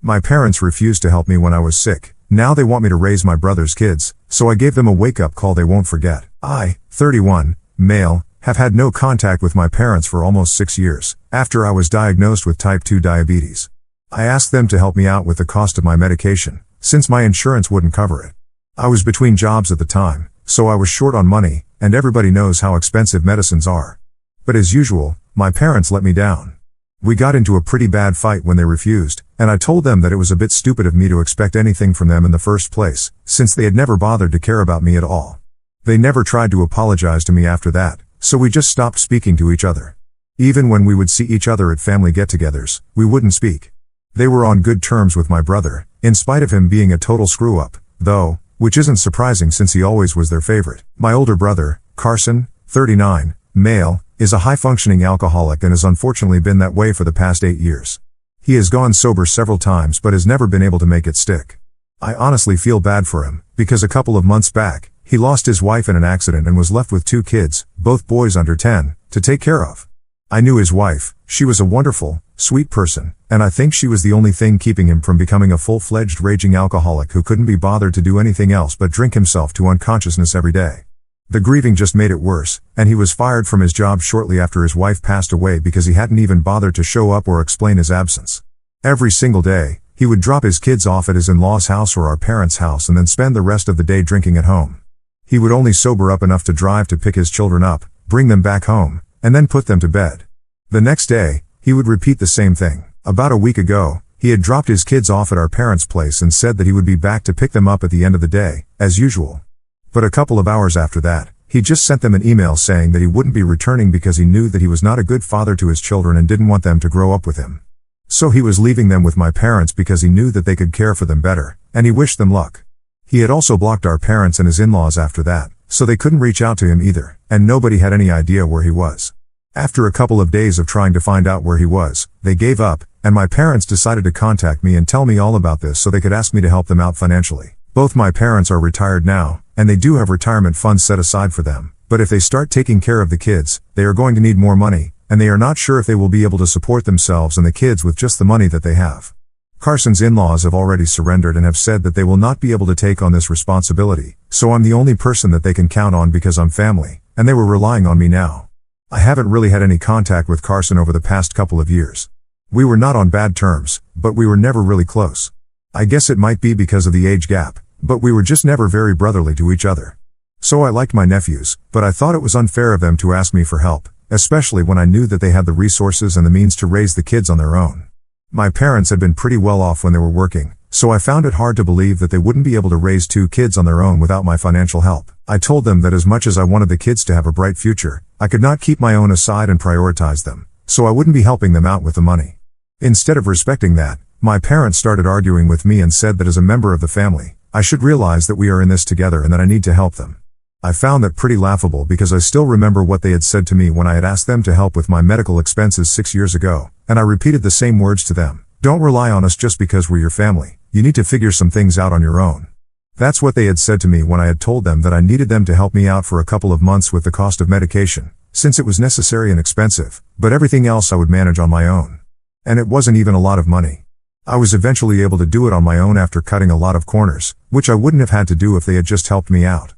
My parents refused to help me when I was sick. Now they want me to raise my brother's kids, so I gave them a wake-up call they won't forget. I, 31, male, have had no contact with my parents for almost 6 years, after I was diagnosed with type 2 diabetes. I asked them to help me out with the cost of my medication, since my insurance wouldn't cover it. I was between jobs at the time, so I was short on money, and everybody knows how expensive medicines are. But as usual, my parents let me down. We got into a pretty bad fight when they refused, and I told them that it was a bit stupid of me to expect anything from them in the first place, since they had never bothered to care about me at all. They never tried to apologize to me after that, so we just stopped speaking to each other. Even when we would see each other at family get-togethers, we wouldn't speak. They were on good terms with my brother, in spite of him being a total screw-up, though, which isn't surprising since he always was their favorite. My older brother, Carson, 39, male, is a high-functioning alcoholic and has unfortunately been that way for the past 8 years. He has gone sober several times but has never been able to make it stick. I honestly feel bad for him, because a couple of months back, he lost his wife in an accident and was left with 2 kids, both boys under 10, to take care of. I knew his wife. She was a wonderful, sweet person, and I think she was the only thing keeping him from becoming a full-fledged raging alcoholic who couldn't be bothered to do anything else but drink himself to unconsciousness every day. The grieving just made it worse, and he was fired from his job shortly after his wife passed away because he hadn't even bothered to show up or explain his absence. Every single day, he would drop his kids off at his in-laws' house or our parents' house and then spend the rest of the day drinking at home. He would only sober up enough to drive to pick his children up, bring them back home, and then put them to bed. The next day, he would repeat the same thing. About a week ago, he had dropped his kids off at our parents' place and said that he would be back to pick them up at the end of the day, as usual. But a couple of hours after that, he just sent them an email saying that he wouldn't be returning because he knew that he was not a good father to his children and didn't want them to grow up with him. So he was leaving them with my parents because he knew that they could care for them better, and he wished them luck. He had also blocked our parents and his in-laws after that, so they couldn't reach out to him either, and nobody had any idea where he was. After a couple of days of trying to find out where he was, they gave up, and my parents decided to contact me and tell me all about this so they could ask me to help them out financially. Both my parents are retired now, and they do have retirement funds set aside for them, but if they start taking care of the kids, they are going to need more money, and they are not sure if they will be able to support themselves and the kids with just the money that they have. Carson's in-laws have already surrendered and have said that they will not be able to take on this responsibility, so I'm the only person that they can count on because I'm family, and they were relying on me now. I haven't really had any contact with Carson over the past couple of years. We were not on bad terms, but we were never really close. I guess it might be because of the age gap, but we were just never very brotherly to each other. So I liked my nephews, but I thought it was unfair of them to ask me for help, especially when I knew that they had the resources and the means to raise the kids on their own. My parents had been pretty well off when they were working, so I found it hard to believe that they wouldn't be able to raise 2 kids on their own without my financial help. I told them that as much as I wanted the kids to have a bright future, I could not keep my own aside and prioritize them, so I wouldn't be helping them out with the money. Instead of respecting that, my parents started arguing with me and said that as a member of the family, I should realize that we are in this together and that I need to help them. I found that pretty laughable because I still remember what they had said to me when I had asked them to help with my medical expenses 6 years ago, and I repeated the same words to them. Don't rely on us just because we're your family. You need to figure some things out on your own. That's what they had said to me when I had told them that I needed them to help me out for a couple of months with the cost of medication, since it was necessary and expensive, but everything else I would manage on my own. And it wasn't even a lot of money. I was eventually able to do it on my own after cutting a lot of corners, which I wouldn't have had to do if they had just helped me out.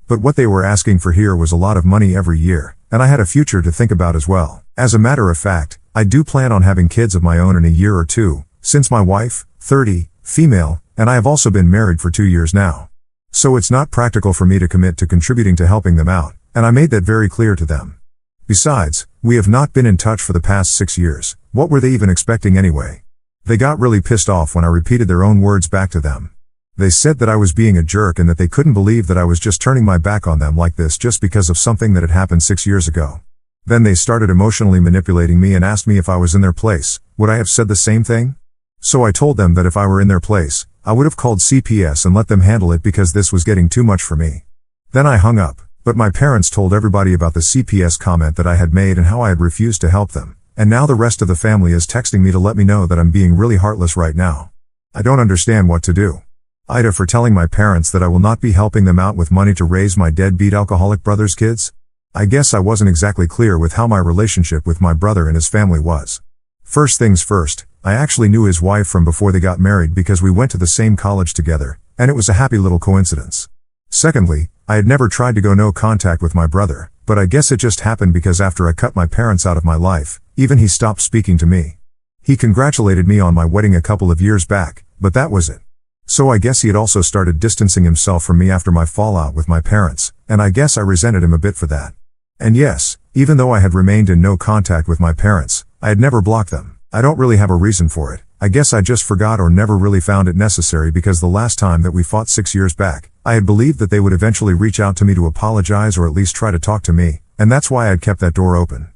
But what they were asking for here was a lot of money every year, and I had a future to think about as well. As a matter of fact, I do plan on having kids of my own in a year or two, since my wife, 30, female, and I have also been married for 2 years now. So it's not practical for me to commit to contributing to helping them out, and I made that very clear to them. Besides, we have not been in touch for the past 6 years. What were they even expecting anyway? They got really pissed off when I repeated their own words back to them. They said that I was being a jerk and that they couldn't believe that I was just turning my back on them like this just because of something that had happened 6 years ago. Then they started emotionally manipulating me and asked me if I was in their place. Would I have said the same thing? So I told them that if I were in their place, I would have called CPS and let them handle it because this was getting too much for me. Then I hung up, but my parents told everybody about the CPS comment that I had made and how I had refused to help them, and now the rest of the family is texting me to let me know that I'm being really heartless right now. I don't understand what to do. Ida for telling my parents that I will not be helping them out with money to raise my deadbeat alcoholic brother's kids. I guess I wasn't exactly clear with how my relationship with my brother and his family was. First things first, I actually knew his wife from before they got married because we went to the same college together, and it was a happy little coincidence. Secondly, I had never tried to go no contact with my brother, but I guess it just happened because after I cut my parents out of my life, even he stopped speaking to me. He congratulated me on my wedding a couple of years back, but that was it. So I guess he had also started distancing himself from me after my fallout with my parents, and I guess I resented him a bit for that. And yes, even though I had remained in no contact with my parents, I had never blocked them. I don't really have a reason for it. I guess I just forgot or never really found it necessary because the last time that we fought 6 years back, I had believed that they would eventually reach out to me to apologize or at least try to talk to me, and that's why I had kept that door open.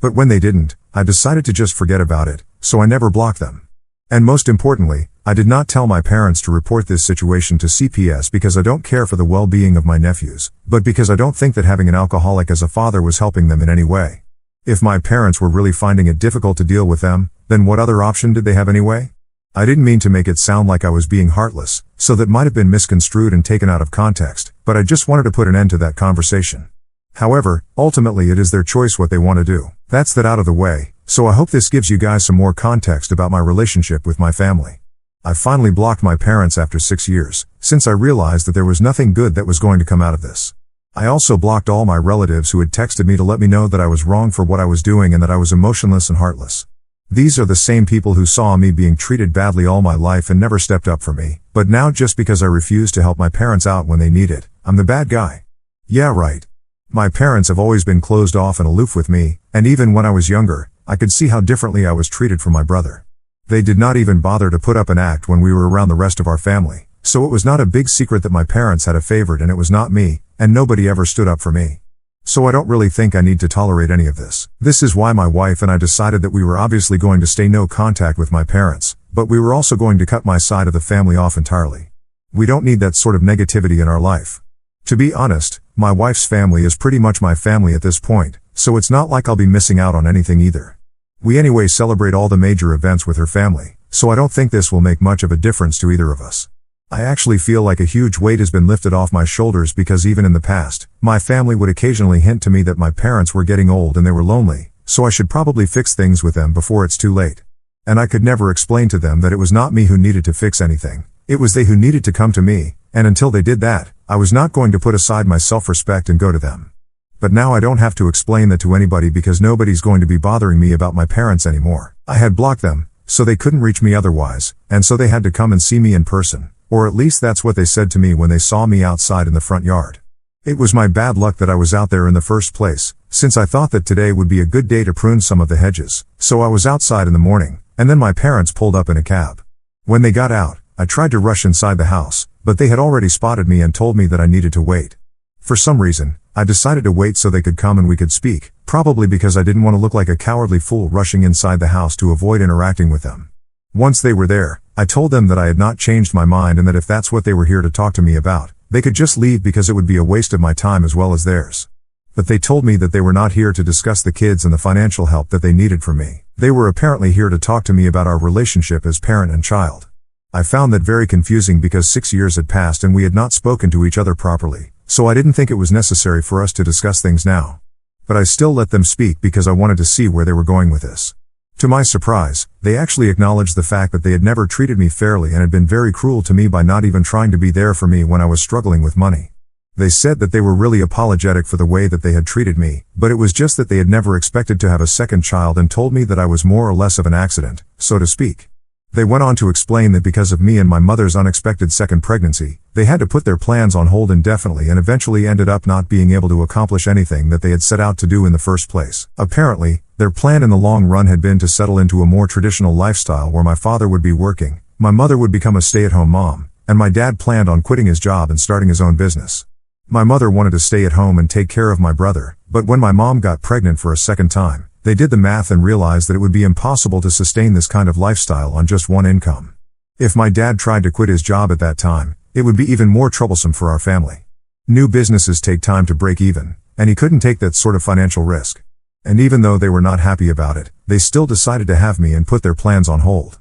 But when they didn't, I decided to just forget about it, so I never blocked them. And most importantly, I did not tell my parents to report this situation to CPS because I don't care for the well-being of my nephews, but because I don't think that having an alcoholic as a father was helping them in any way. If my parents were really finding it difficult to deal with them, then what other option did they have anyway? I didn't mean to make it sound like I was being heartless, so that might have been misconstrued and taken out of context, but I just wanted to put an end to that conversation. However, ultimately it is their choice what they want to do. That's that out of the way, so I hope this gives you guys some more context about my relationship with my family. I finally blocked my parents after 6 years, since I realized that there was nothing good that was going to come out of this. I also blocked all my relatives who had texted me to let me know that I was wrong for what I was doing and that I was emotionless and heartless. These are the same people who saw me being treated badly all my life and never stepped up for me, but now just because I refused to help my parents out when they need it, I'm the bad guy. Yeah, right. My parents have always been closed off and aloof with me, and even when I was younger, I could see how differently I was treated from my brother. They did not even bother to put up an act when we were around the rest of our family, so it was not a big secret that my parents had a favorite and it was not me, and nobody ever stood up for me. So I don't really think I need to tolerate any of this. This is why my wife and I decided that we were obviously going to stay no contact with my parents, but we were also going to cut my side of the family off entirely. We don't need that sort of negativity in our life. To be honest, my wife's family is pretty much my family at this point, so it's not like I'll be missing out on anything either. We anyway celebrate all the major events with her family, so I don't think this will make much of a difference to either of us. I actually feel like a huge weight has been lifted off my shoulders because even in the past, my family would occasionally hint to me that my parents were getting old and they were lonely, so I should probably fix things with them before it's too late. And I could never explain to them that it was not me who needed to fix anything, it was they who needed to come to me, and until they did that, I was not going to put aside my self-respect and go to them. But now I don't have to explain that to anybody because nobody's going to be bothering me about my parents anymore. I had blocked them, so they couldn't reach me otherwise, and so they had to come and see me in person. Or at least that's what they said to me when they saw me outside in the front yard. It was my bad luck that I was out there in the first place, since I thought that today would be a good day to prune some of the hedges, so I was outside in the morning, and then my parents pulled up in a cab. When they got out, I tried to rush inside the house, but they had already spotted me and told me that I needed to wait. For some reason, I decided to wait so they could come and we could speak, probably because I didn't want to look like a cowardly fool rushing inside the house to avoid interacting with them. Once they were there, I told them that I had not changed my mind and that if that's what they were here to talk to me about, they could just leave because it would be a waste of my time as well as theirs. But they told me that they were not here to discuss the kids and the financial help that they needed from me. They were apparently here to talk to me about our relationship as parent and child. I found that very confusing because 6 years had passed and we had not spoken to each other properly, so I didn't think it was necessary for us to discuss things now. But I still let them speak because I wanted to see where they were going with this. To my surprise, they actually acknowledged the fact that they had never treated me fairly and had been very cruel to me by not even trying to be there for me when I was struggling with money. They said that they were really apologetic for the way that they had treated me, but it was just that they had never expected to have a second child and told me that I was more or less of an accident, so to speak. They went on to explain that because of me and my mother's unexpected second pregnancy, they had to put their plans on hold indefinitely and eventually ended up not being able to accomplish anything that they had set out to do in the first place. Apparently, their plan in the long run had been to settle into a more traditional lifestyle where my father would be working, my mother would become a stay-at-home mom, and my dad planned on quitting his job and starting his own business. My mother wanted to stay at home and take care of my brother, but when my mom got pregnant for a second time, they did the math and realized that it would be impossible to sustain this kind of lifestyle on just one income. If my dad tried to quit his job at that time, it would be even more troublesome for our family. New businesses take time to break even, and he couldn't take that sort of financial risk. And even though they were not happy about it, they still decided to have me and put their plans on hold.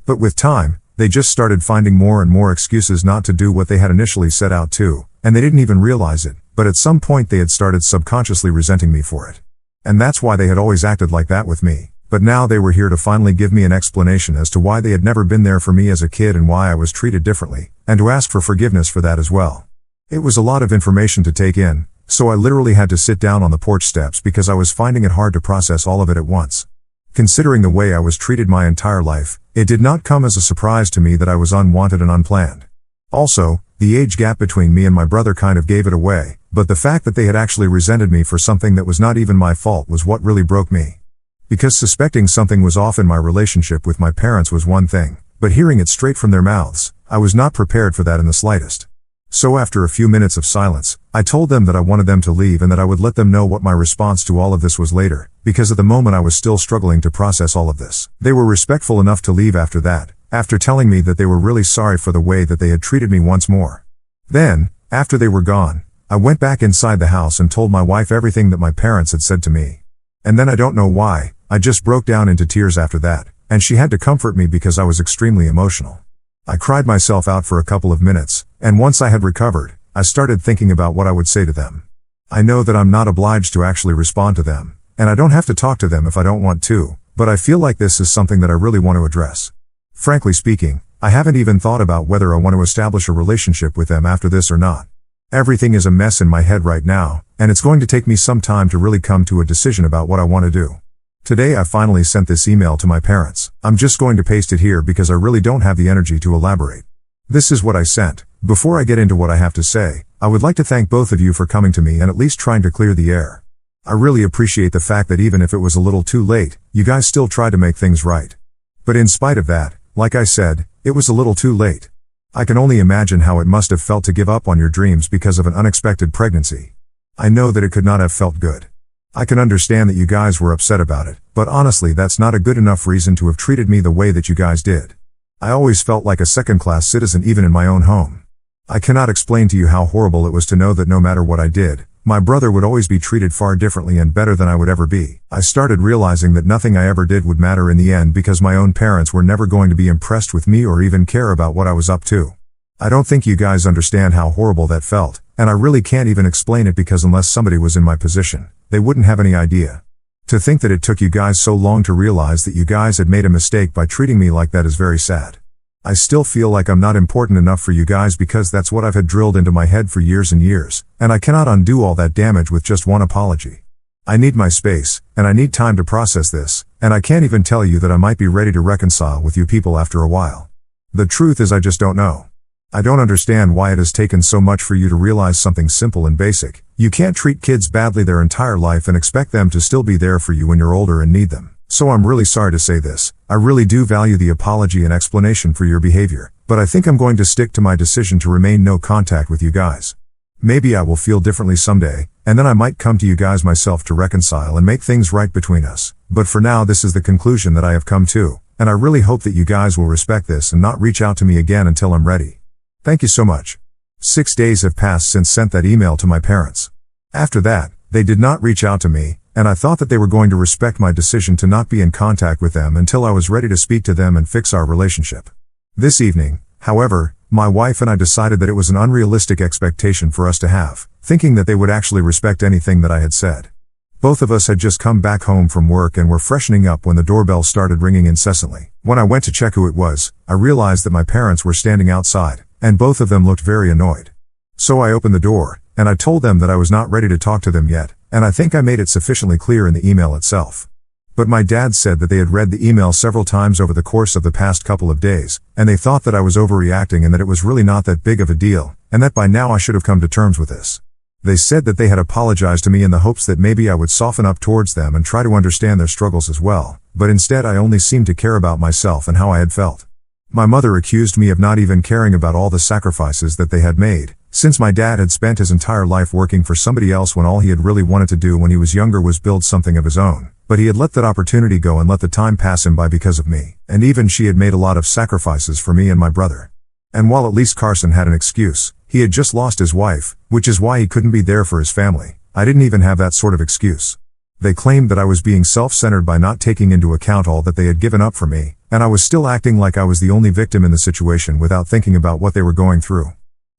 But with time, they just started finding more and more excuses not to do what they had initially set out to, and they didn't even realize it, but at some point they had started subconsciously resenting me for it. And that's why they had always acted like that with me. But now they were here to finally give me an explanation as to why they had never been there for me as a kid and why I was treated differently, and to ask for forgiveness for that as well. It was a lot of information to take in, so I literally had to sit down on the porch steps because I was finding it hard to process all of it at once. Considering the way I was treated my entire life, it did not come as a surprise to me that I was unwanted and unplanned. Also, the age gap between me and my brother kind of gave it away, but the fact that they had actually resented me for something that was not even my fault was what really broke me. Because suspecting something was off in my relationship with my parents was one thing, but hearing it straight from their mouths, I was not prepared for that in the slightest. So after a few minutes of silence, I told them that I wanted them to leave and that I would let them know what my response to all of this was later, because at the moment I was still struggling to process all of this. They were respectful enough to leave after that, after telling me that they were really sorry for the way that they had treated me once more. Then, after they were gone, I went back inside the house and told my wife everything that my parents had said to me. And then I don't know why, I just broke down into tears after that, and she had to comfort me because I was extremely emotional. I cried myself out for a couple of minutes, and once I had recovered, I started thinking about what I would say to them. I know that I'm not obliged to actually respond to them, and I don't have to talk to them if I don't want to, but I feel like this is something that I really want to address. Frankly speaking, I haven't even thought about whether I want to establish a relationship with them after this or not. Everything is a mess in my head right now, and it's going to take me some time to really come to a decision about what I want to do. Today I finally sent this email to my parents. I'm just going to paste it here because I really don't have the energy to elaborate. This is what I sent. Before I get into what I have to say, I would like to thank both of you for coming to me and at least trying to clear the air. I really appreciate the fact that even if it was a little too late, you guys still tried to make things right. But in spite of that, like I said, it was a little too late. I can only imagine how it must have felt to give up on your dreams because of an unexpected pregnancy. I know that it could not have felt good. I can understand that you guys were upset about it, but honestly that's not a good enough reason to have treated me the way that you guys did. I always felt like a second-class citizen even in my own home. I cannot explain to you how horrible it was to know that no matter what I did, my brother would always be treated far differently and better than I would ever be. I started realizing that nothing I ever did would matter in the end because my own parents were never going to be impressed with me or even care about what I was up to. I don't think you guys understand how horrible that felt, and I really can't even explain it because unless somebody was in my position, they wouldn't have any idea. To think that it took you guys so long to realize that you guys had made a mistake by treating me like that is very sad. I still feel like I'm not important enough for you guys because that's what I've had drilled into my head for years and years, and I cannot undo all that damage with just one apology. I need my space, and I need time to process this, and I can't even tell you that I might be ready to reconcile with you people after a while. The truth is I just don't know. I don't understand why it has taken so much for you to realize something simple and basic. You can't treat kids badly their entire life and expect them to still be there for you when you're older and need them. So I'm really sorry to say this. I really do value the apology and explanation for your behavior, but I think I'm going to stick to my decision to remain no contact with you guys. Maybe I will feel differently someday, and then I might come to you guys myself to reconcile and make things right between us. But for now this is the conclusion that I have come to, and I really hope that you guys will respect this and not reach out to me again until I'm ready. Thank you so much. 6 days have passed since sent that email to my parents. After that, they did not reach out to me, and I thought that they were going to respect my decision to not be in contact with them until I was ready to speak to them and fix our relationship. This evening, however, my wife and I decided that it was an unrealistic expectation for us to have, thinking that they would actually respect anything that I had said. Both of us had just come back home from work and were freshening up when the doorbell started ringing incessantly. When I went to check who it was, I realized that my parents were standing outside, and both of them looked very annoyed. So I opened the door, and I told them that I was not ready to talk to them yet, and I think I made it sufficiently clear in the email itself. But my dad said that they had read the email several times over the course of the past couple of days, and they thought that I was overreacting and that it was really not that big of a deal, and that by now I should have come to terms with this. They said that they had apologized to me in the hopes that maybe I would soften up towards them and try to understand their struggles as well, but instead I only seemed to care about myself and how I had felt. My mother accused me of not even caring about all the sacrifices that they had made, since my dad had spent his entire life working for somebody else when all he had really wanted to do when he was younger was build something of his own. But he had let that opportunity go and let the time pass him by because of me, and even she had made a lot of sacrifices for me and my brother. And while at least Carson had an excuse, he had just lost his wife, which is why he couldn't be there for his family. I didn't even have that sort of excuse. They claimed that I was being self-centered by not taking into account all that they had given up for me, and I was still acting like I was the only victim in the situation without thinking about what they were going through.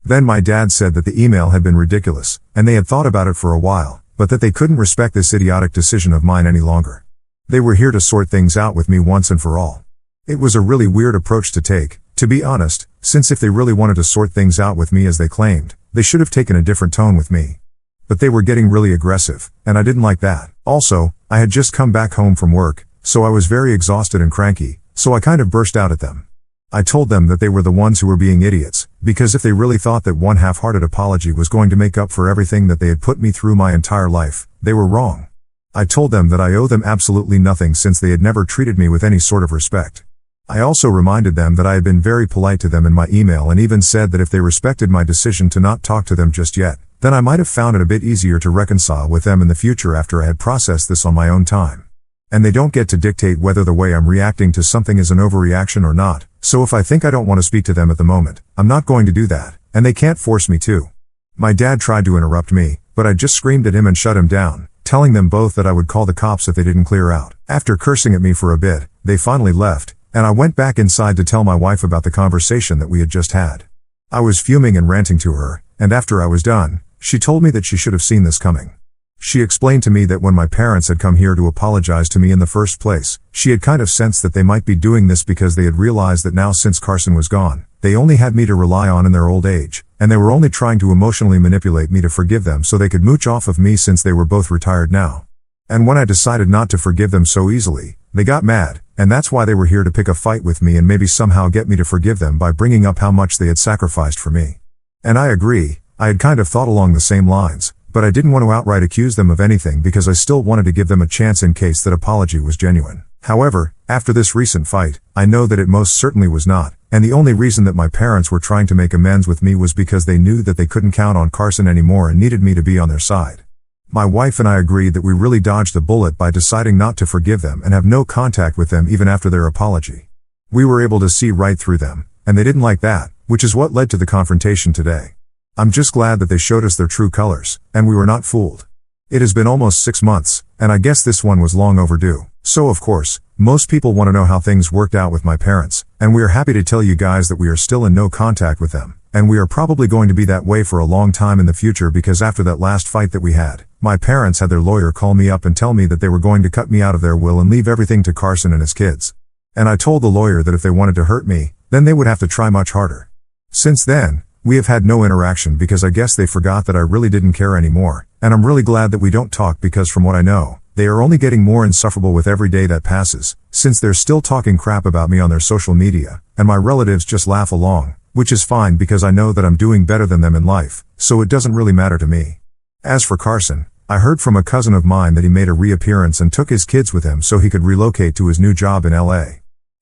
Then my dad said that the email had been ridiculous, and they had thought about it for a while, but that they couldn't respect this idiotic decision of mine any longer. They were here to sort things out with me once and for all. It was a really weird approach to take, to be honest, since if they really wanted to sort things out with me as they claimed, they should have taken a different tone with me. But they were getting really aggressive, and I didn't like that. Also, I had just come back home from work, so I was very exhausted and cranky, so I kind of burst out at them. I told them that they were the ones who were being idiots, because if they really thought that one half-hearted apology was going to make up for everything that they had put me through my entire life, they were wrong. I told them that I owe them absolutely nothing since they had never treated me with any sort of respect. I also reminded them that I had been very polite to them in my email and even said that if they respected my decision to not talk to them just yet, then I might have found it a bit easier to reconcile with them in the future after I had processed this on my own time. And they don't get to dictate whether the way I'm reacting to something is an overreaction or not, so if I think I don't want to speak to them at the moment, I'm not going to do that, and they can't force me to. My dad tried to interrupt me, but I just screamed at him and shut him down, telling them both that I would call the cops if they didn't clear out. After cursing at me for a bit, they finally left, and I went back inside to tell my wife about the conversation that we had just had. I was fuming and ranting to her, and after I was done, she told me that she should have seen this coming. She explained to me that when my parents had come here to apologize to me in the first place, she had kind of sensed that they might be doing this because they had realized that now since Carson was gone, they only had me to rely on in their old age, and they were only trying to emotionally manipulate me to forgive them so they could mooch off of me since they were both retired now. And when I decided not to forgive them so easily, they got mad, and that's why they were here to pick a fight with me and maybe somehow get me to forgive them by bringing up how much they had sacrificed for me. And I agree, I had kind of thought along the same lines, but I didn't want to outright accuse them of anything because I still wanted to give them a chance in case that apology was genuine. However, after this recent fight, I know that it most certainly was not, and the only reason that my parents were trying to make amends with me was because they knew that they couldn't count on Carson anymore and needed me to be on their side. My wife and I agreed that we really dodged a bullet by deciding not to forgive them and have no contact with them even after their apology. We were able to see right through them, and they didn't like that, which is what led to the confrontation today. I'm just glad that they showed us their true colors, and we were not fooled. It has been almost 6 months, and I guess this one was long overdue. So of course, most people want to know how things worked out with my parents, and we are happy to tell you guys that we are still in no contact with them, and we are probably going to be that way for a long time in the future because after that last fight that we had, my parents had their lawyer call me up and tell me that they were going to cut me out of their will and leave everything to Carson and his kids. And I told the lawyer that if they wanted to hurt me, then they would have to try much harder. Since then, we have had no interaction because I guess they forgot that I really didn't care anymore, and I'm really glad that we don't talk because from what I know, they are only getting more insufferable with every day that passes, since they're still talking crap about me on their social media, and my relatives just laugh along, which is fine because I know that I'm doing better than them in life, so it doesn't really matter to me. As for Carson, I heard from a cousin of mine that he made a reappearance and took his kids with him so he could relocate to his new job in LA.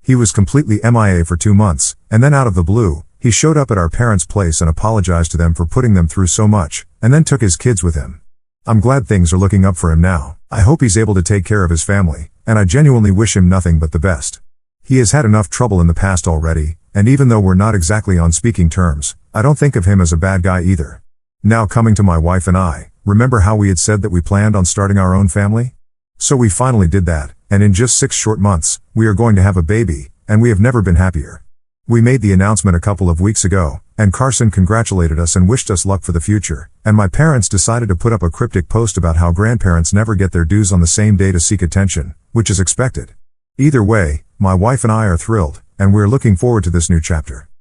He was completely MIA for 2 months, and then out of the blue, he showed up at our parents' place and apologized to them for putting them through so much, and then took his kids with him. I'm glad things are looking up for him now. I hope he's able to take care of his family, and I genuinely wish him nothing but the best. He has had enough trouble in the past already, and even though we're not exactly on speaking terms, I don't think of him as a bad guy either. Now coming to my wife and I, remember how we had said that we planned on starting our own family? So we finally did that, and in just 6 short months, we are going to have a baby, and we have never been happier. We made the announcement a couple of weeks ago, and Carson congratulated us and wished us luck for the future, and my parents decided to put up a cryptic post about how grandparents never get their dues on the same day to seek attention, which is expected. Either way, my wife and I are thrilled, and we're looking forward to this new chapter.